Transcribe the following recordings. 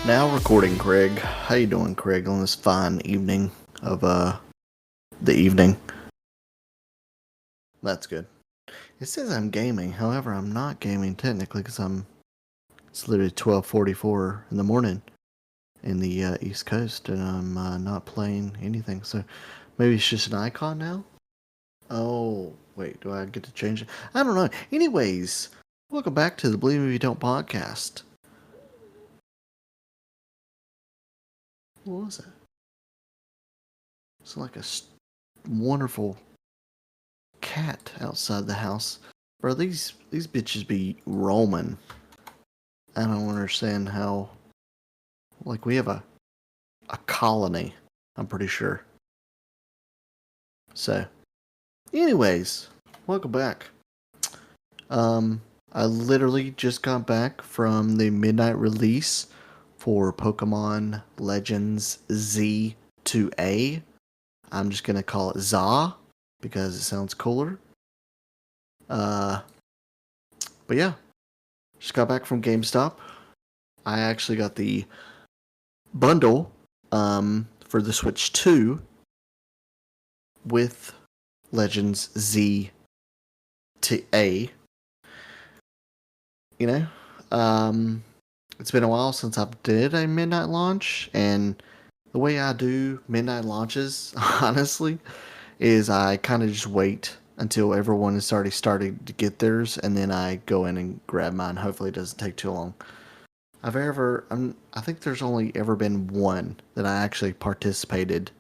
Now recording, Craig. How you doing, Craig, on this fine evening of the evening? That's good. It says I'm gaming, however, I'm not gaming technically because it's literally 12:44 in the morning in the East Coast, and I'm not playing anything. So maybe it's just an icon now. Oh wait, do I get to change it? I don't know. Anyways, welcome back to the Believe Me If You Don't podcast. What was that? It's like a wonderful cat outside the house. Bro, these bitches be roaming. I don't understand how. Like, we have a colony, I'm pretty sure. So, anyways, welcome back. I literally just got back from the midnight release for Pokemon Legends Z to A. I'm just gonna call it ZA because it sounds cooler. But yeah, just got back from GameStop. I actually got the bundle for the Switch 2 with Legends Z to A. You know, it's been a while since I did a midnight launch, and the way I do midnight launches, honestly, is I kind of just wait until everyone is already starting to get theirs, and then I go in and grab mine. Hopefully, it doesn't take too long. I think there's only ever been one that I actually participated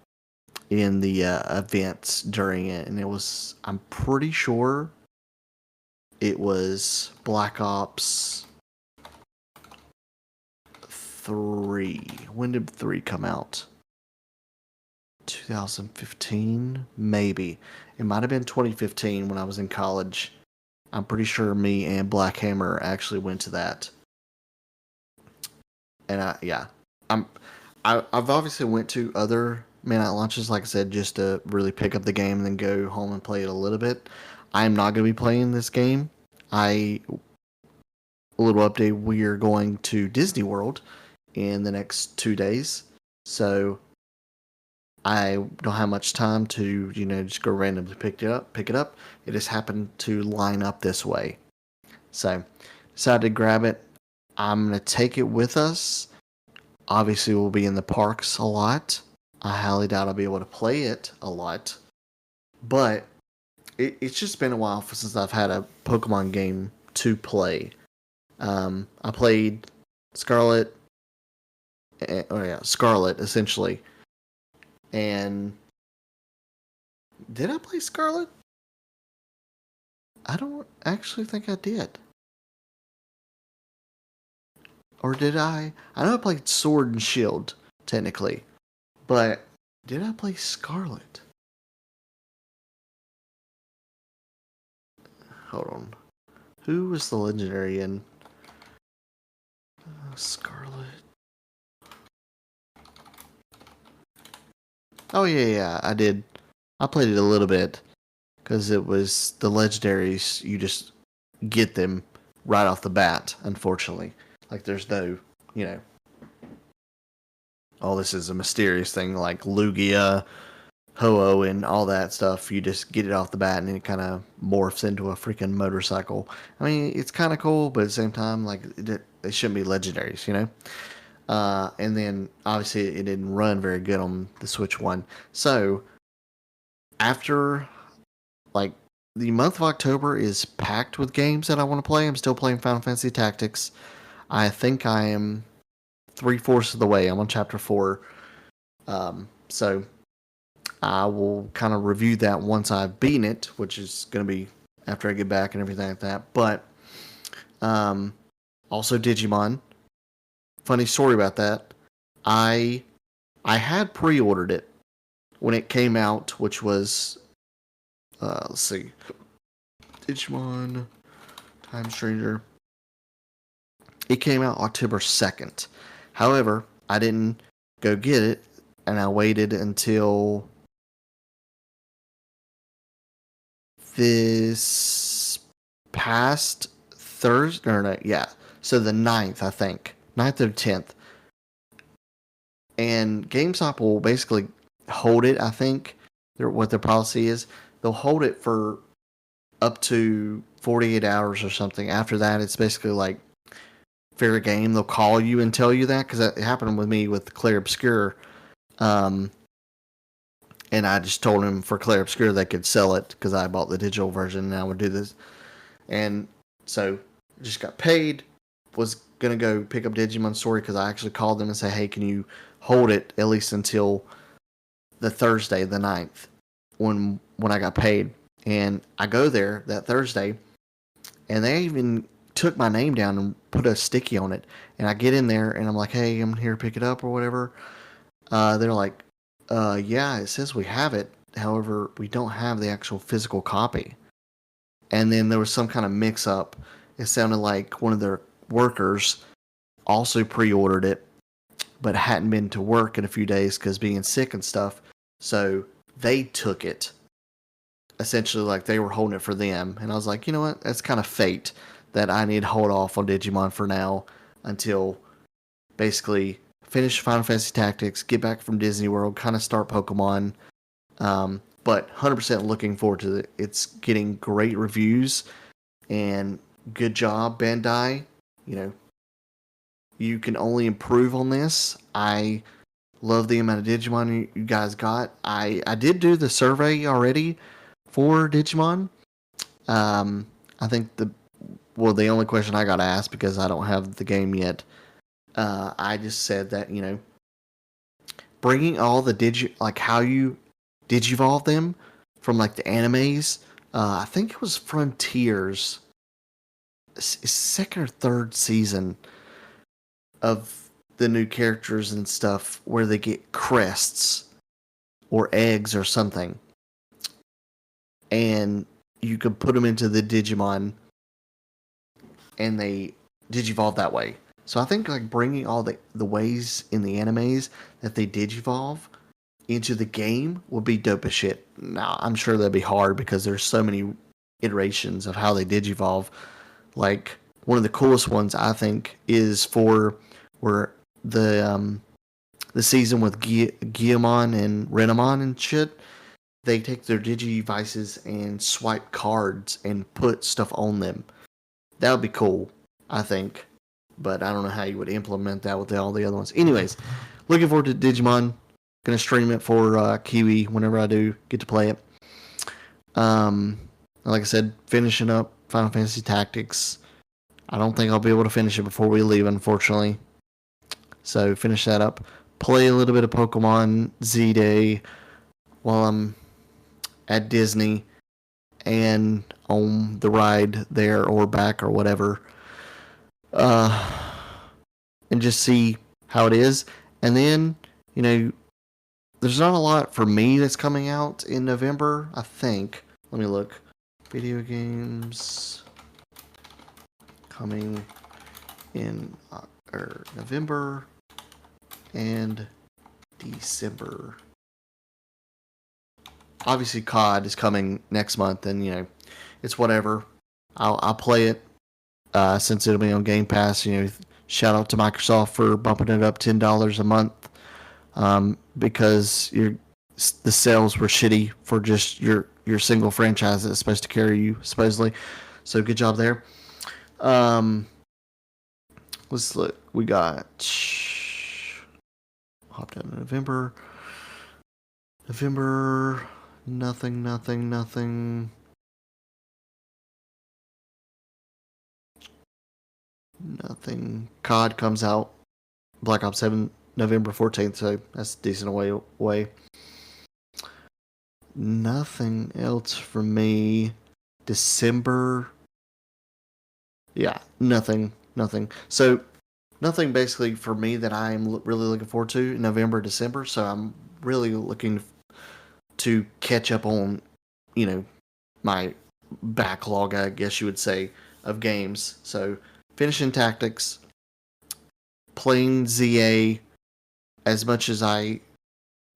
in the events during it, and I'm pretty sure it was Black Ops 3. When did 3 come out? 2015? Maybe. It might have been 2015 when I was in college. I'm pretty sure me and Black Hammer actually went to that. And I've obviously went to other midnight launches, like I said, just to really pick up the game and then go home and play it a little bit. I'm not going to be playing this game. A little update, we are going to Disney World in the next 2 days. So I don't have much time to, just go randomly pick it up. It just happened to line up this way. So decided to grab it. I'm going to take it with us. Obviously, we'll be in the parks a lot. I highly doubt I'll be able to play it a lot. But it's just been a while since I've had a Pokemon game to play. I played Scarlet. Scarlet, essentially. And did I play Scarlet? I don't actually think I did. Or did I? I know I played Sword and Shield, technically. But did I play Scarlet? Hold on. Who was the legendary in Scarlet? Oh, yeah, I did. I played it a little bit. Because it was the legendaries, you just get them right off the bat, unfortunately. Like, there's no, oh, this is a mysterious thing like Lugia, Ho-Oh, and all that stuff. You just get it off the bat and it kind of morphs into a freaking motorcycle. I mean, it's kind of cool, but at the same time, like, they shouldn't be legendaries, and then, obviously, it didn't run very good on the Switch 1. So, after, like, the month of October is packed with games that I want to play. I'm still playing Final Fantasy Tactics. I think I am 3/4 of the way. I'm on chapter 4. So I will kind of review that once I've beaten it, which is going to be after I get back and everything like that. But also Digimon. Funny story about that. I had pre-ordered it when it came out, which was let's see, Digimon Time Stranger. It came out October 2nd. However, I didn't go get it, and I waited until this past Thursday. Or no, yeah. So the 9th, I think. 9th or 10th. And GameStop will basically hold it. I think what their policy is, they'll hold it for up to 48 hours or something. After that, it's basically like fair game. They'll call you and tell you that because that happened with me with Clair Obscure. Um, and I just told him for Clair Obscure they could sell it because I bought the digital version and I would do this. And so just got paid. Was gonna go pick up Digimon Story because I actually called them and say, hey, can you hold it at least until the Thursday, the 9th, when I got paid. And I go there that Thursday, and they even took my name down and put a sticky on it. And I get in there, and I'm like, hey, I'm here to pick it up or whatever. They're like, yeah, it says we have it. However, we don't have the actual physical copy. And then there was some kind of mix up. It sounded like one of their workers also pre-ordered it, but hadn't been to work in a few days because being sick and stuff. So they took it. Essentially, like they were holding it for them. And I was like, you know what? That's kind of fate that I need to hold off on Digimon for now until basically finish Final Fantasy Tactics, get back from Disney World, kind of start Pokemon. But 100% looking forward to it. It's getting great reviews and good job, Bandai. You know, you can only improve on this. I love the amount of Digimon you guys got. I did do the survey already for Digimon. I think the only question I got asked because I don't have the game yet. I just said that bringing all the like how you digivolve them from like the animes. I think it was Frontiers, second or third season of the new characters and stuff where they get crests or eggs or something, and you could put them into the Digimon, and they digivolve that way. So I think like bringing all the ways in the animes that they digivolve into the game would be dope as shit. Now I'm sure that'd be hard because there's so many iterations of how they digivolve. Like one of the coolest ones I think is for where the season with Guillemon and Renamon and shit. They take their Digivices and swipe cards and put stuff on them. That would be cool, I think. But I don't know how you would implement that with all the other ones. Anyways, looking forward to Digimon. Gonna stream it for Kiwi whenever I do get to play it. Like I said, finishing up Final Fantasy Tactics. I don't think I'll be able to finish it before we leave, unfortunately. So finish that up. Play a little bit of Pokemon Z Day while I'm at Disney and on the ride there or back or whatever. And just see how it is. And then, there's not a lot for me that's coming out in November, I think. Let me look. Video games coming in November and December. Obviously, COD is coming next month, and it's whatever. I'll play it since it'll be on Game Pass. Shout out to Microsoft for bumping it up $10 a month because the sales were shitty for just your single franchise that's supposed to carry you supposedly. So good job there. Let's look. We got hop down to November. Nothing. COD comes out Black Ops 7 November 14th, so that's a decent away. Nothing else for me. December. Yeah, nothing. So nothing basically for me that I'm really looking forward to in November, December. So I'm really looking to catch up on, my backlog, I guess you would say, of games. So finishing Tactics, playing ZA as much as I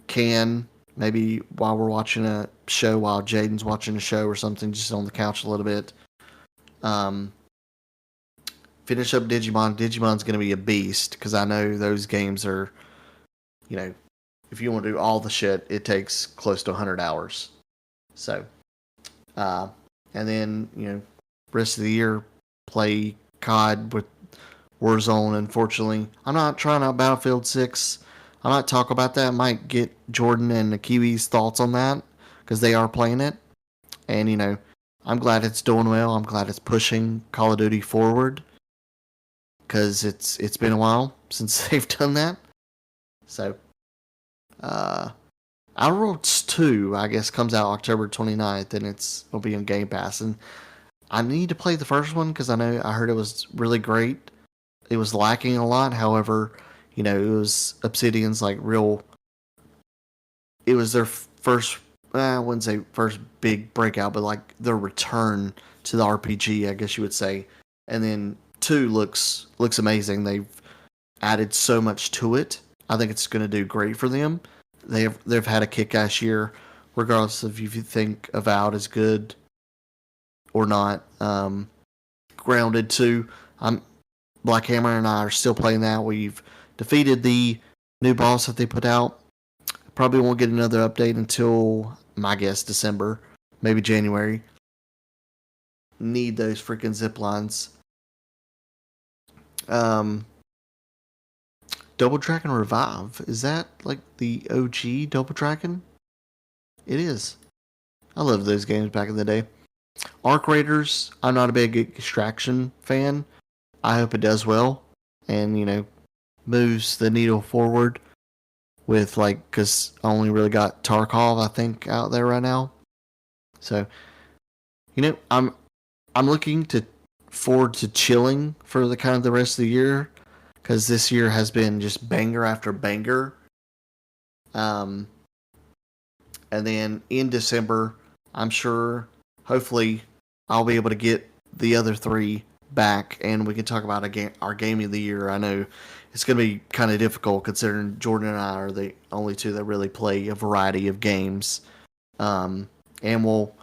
can, maybe while we're watching a show, while Jaden's watching a show or something, just on the couch a little bit. Finish up Digimon. Digimon's going to be a beast because I know those games are you know, if you want to do all the shit, it takes close to 100 hours. So, uh, and then, rest of the year, play COD with Warzone. Unfortunately, I'm not trying out Battlefield 6. I might talk about that. I might get Jordan and the Kiwi's thoughts on that because they are playing it. And, I'm glad it's doing well. I'm glad it's pushing Call of Duty forward because it's been a while since they've done that. So, Outer Worlds 2, I guess, comes out October 29th, and it'll be on Game Pass. And I need to play the first one because I heard it was really great. It was lacking a lot. However, it was Obsidian's like real. It was their first. I wouldn't say first big breakout, but like their return to the RPG, I guess you would say. And then 2 looks amazing. Added so much to it. I think it's going to do great for them. They've had a kick-ass year, regardless of if you think Avowed is good or not. Grounded 2, Black Hammer and I are still playing that. We've defeated the new boss that they put out. Probably won't get another update until, my guess, December, maybe January. Need those freaking zip lines. Double Dragon Revive. Is that like the OG Double Dragon? It is. I loved those games back in the day. Arc Raiders. I'm not a big Extraction fan. I hope it does well and, moves the needle forward with because I only really got Tarkov, I think, out there right now. So, I'm looking forward to chilling for the kind of the rest of the year because this year has been just banger after banger. And then in December, I'm sure, hopefully, I'll be able to get the other 3 back and we can talk about our game of the year. I know it's going to be kind of difficult considering Jordan and I are the only 2 that really play a variety of games. And we'll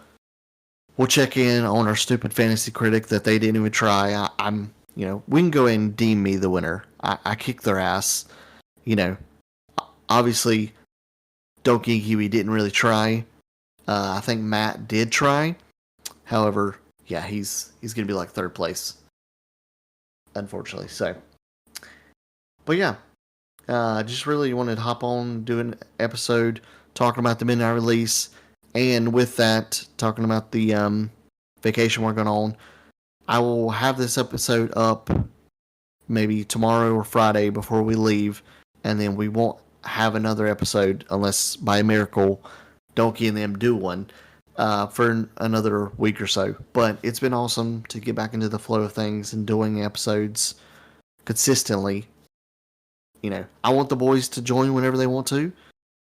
check in on our stupid fantasy critic that they didn't even try. We can go ahead and deem me the winner. I kicked their ass. Obviously, Donkey Kiwi didn't really try. I think Matt did try. However, yeah, he's gonna be like 3rd place, unfortunately. So, but yeah, just really wanted to hop on, do an episode talking about the midnight release, and with that, talking about the vacation we're going on. I will have this episode up maybe tomorrow or Friday before we leave, and then we won't have another episode unless by miracle Donkey and them do one for another week or so. But it's been awesome to get back into the flow of things and doing episodes consistently. I want the boys to join whenever they want to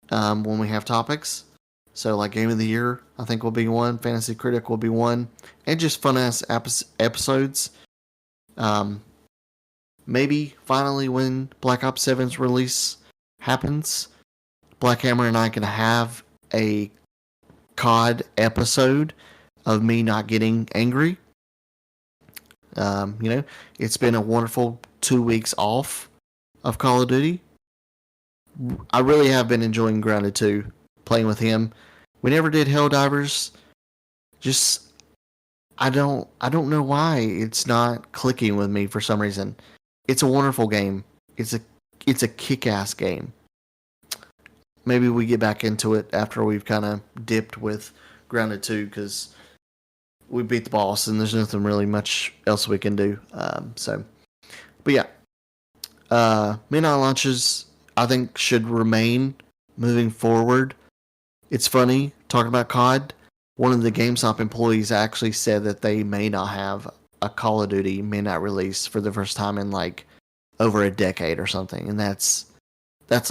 when we have topics. So, like Game of the Year, I think will be one. Fantasy Critic will be one. And just fun-ass episodes. Maybe, finally, when Black Ops 7's release happens, Black Hammer and I can have a COD episode of me not getting angry. It's been a wonderful 2 weeks off of Call of Duty. I really have been enjoying Grounded 2, playing with him. We never did Helldivers. Just I don't know why it's not clicking with me for some reason. It's a wonderful game. It's a kick-ass game. Maybe we get back into it after we've kind of dipped with Grounded 2 because we beat the boss and there's nothing really much else we can do. But yeah, midnight launches I think should remain moving forward. It's funny, talking about COD, one of the GameStop employees actually said that they may not have a Call of Duty midnight release for the first time in over a decade or something. And that's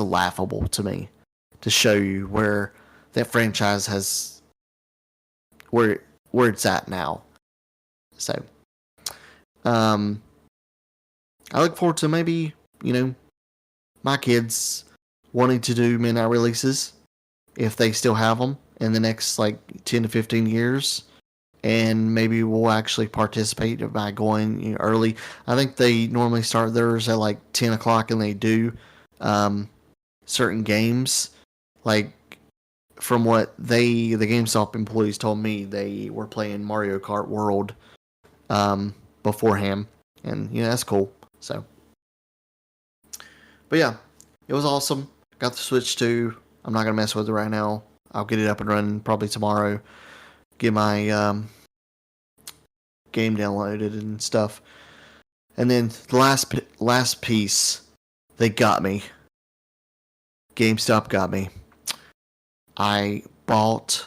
laughable to me, to show you where that franchise has, where it's at now. So, I look forward to maybe, my kids wanting to do midnight releases if they still have them in the next 10 to 15 years, and maybe we'll actually participate by going early. I think they normally start theirs at 10 o'clock, and they do. certain games. Like from what the GameStop employees told me, they were playing Mario Kart World beforehand, and that's cool. So, but yeah, it was awesome. Got the Switch 2. I'm not gonna mess with it right now. I'll get it up and running probably tomorrow. Get my game downloaded and stuff. And then the last piece, they got me. GameStop got me. I bought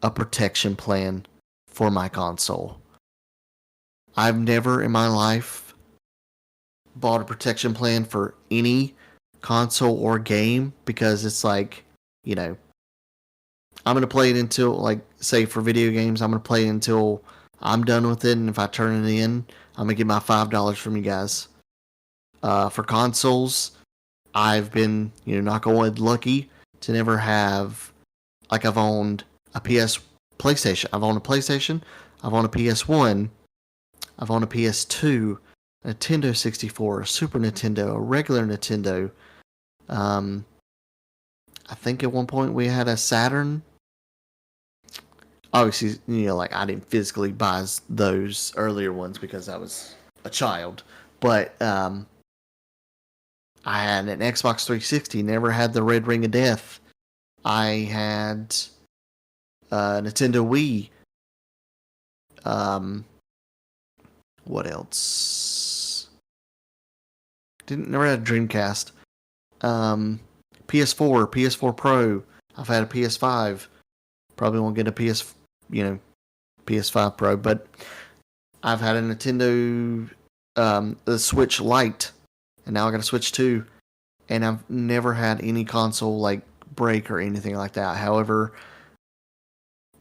a protection plan for my console. I've never in my life bought a protection plan for any console or game because it's like, I'm going to play it until, like, say for video games, I'm going to play it until I'm done with it. And if I turn it in, I'm going to get my $5 from you guys. For consoles, I've been, knock on wood, lucky to never have, like, I've owned a PlayStation. I've owned a PlayStation. I've owned a PS1. I've owned a PS2, a Nintendo 64, a Super Nintendo, a regular Nintendo. I think at one point we had a Saturn. Obviously, like I didn't physically buy those earlier ones because I was a child. But I had an Xbox 360, never had the Red Ring of Death. I had a Nintendo Wii. What else? Never had a Dreamcast. PS4 Pro. I've had a PS5. Probably won't get a PS5 Pro, but I've had a Nintendo, the Switch Lite, and now I got a Switch 2, and I've never had any console like break or anything like that. However,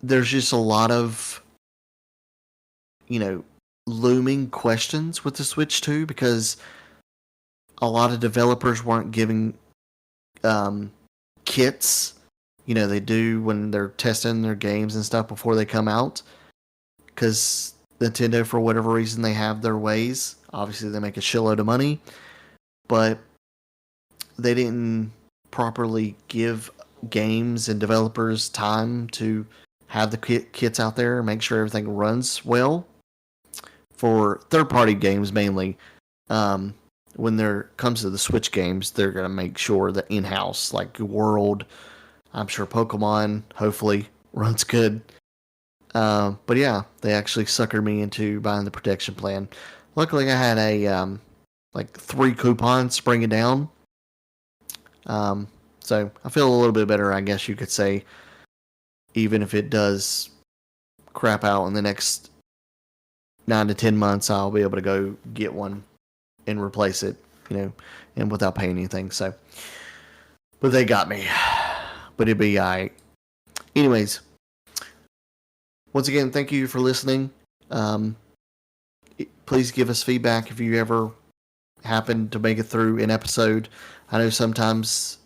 there's just a lot of, looming questions with the Switch 2 because a lot of developers weren't giving kits. They do when they're testing their games and stuff before they come out. Because Nintendo, for whatever reason, they have their ways. Obviously, they make a shitload of money. But they didn't properly give games and developers time to have the kits out there and make sure everything runs well. For third-party games, mainly, when there comes to the Switch games, they're going to make sure that in-house, like World, I'm sure Pokemon, hopefully, runs good. But yeah, they actually suckered me into buying the protection plan. Luckily, I had a 3 coupons springing down. So I feel a little bit better, I guess you could say, even if it does crap out in the next 9 to 10 months, I'll be able to go get one and replace it, and without paying anything. So, but they got me. But it'd be alright. Anyways, once again, thank you for listening. Please give us feedback if you ever happen to make it through an episode. I know sometimes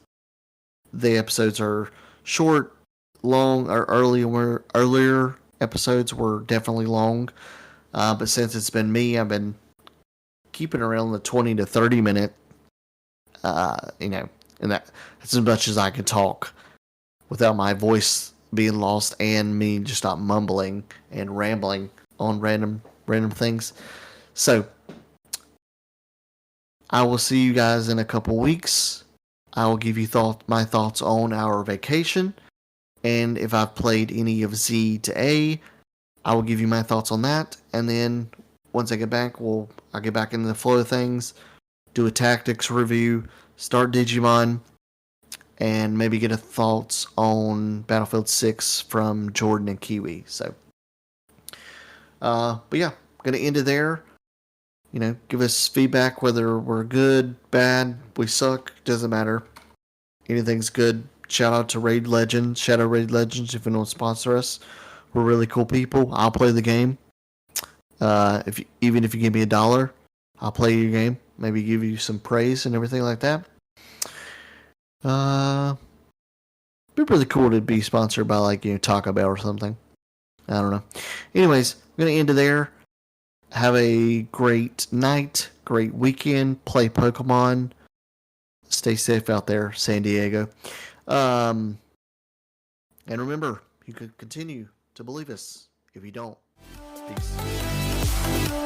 the episodes are short, long, or earlier episodes were definitely long. But since it's been me, I've been keeping around the 20 to 30 minute, and that's as much as I can talk without my voice being lost and me just not mumbling and rambling on random things. So I will see you guys in a couple weeks. I will give you my thoughts on our vacation, and if I've played any of Z to A, I will give you my thoughts on that. And then once I get back, I'll get back into the flow of things, do a tactics review, start Digimon, and maybe get a thoughts on Battlefield 6 from Jordan and Kiwi. So, but yeah, gonna end it there. Give us feedback whether we're good, bad, we suck, doesn't matter. Anything's good. Shout out to Shadow Raid Legends if you don't sponsor us. We're really cool people. I'll play the game. Even if you give me $1, I'll play your game. Maybe give you some praise and everything like that. It'd be really cool to be sponsored by Taco Bell or something. I don't know. Anyways, I'm gonna end it there. Have a great night, great weekend. Play Pokemon. Stay safe out there, San Diego. Um, and remember, you can continue to believe us if you don't. Peace.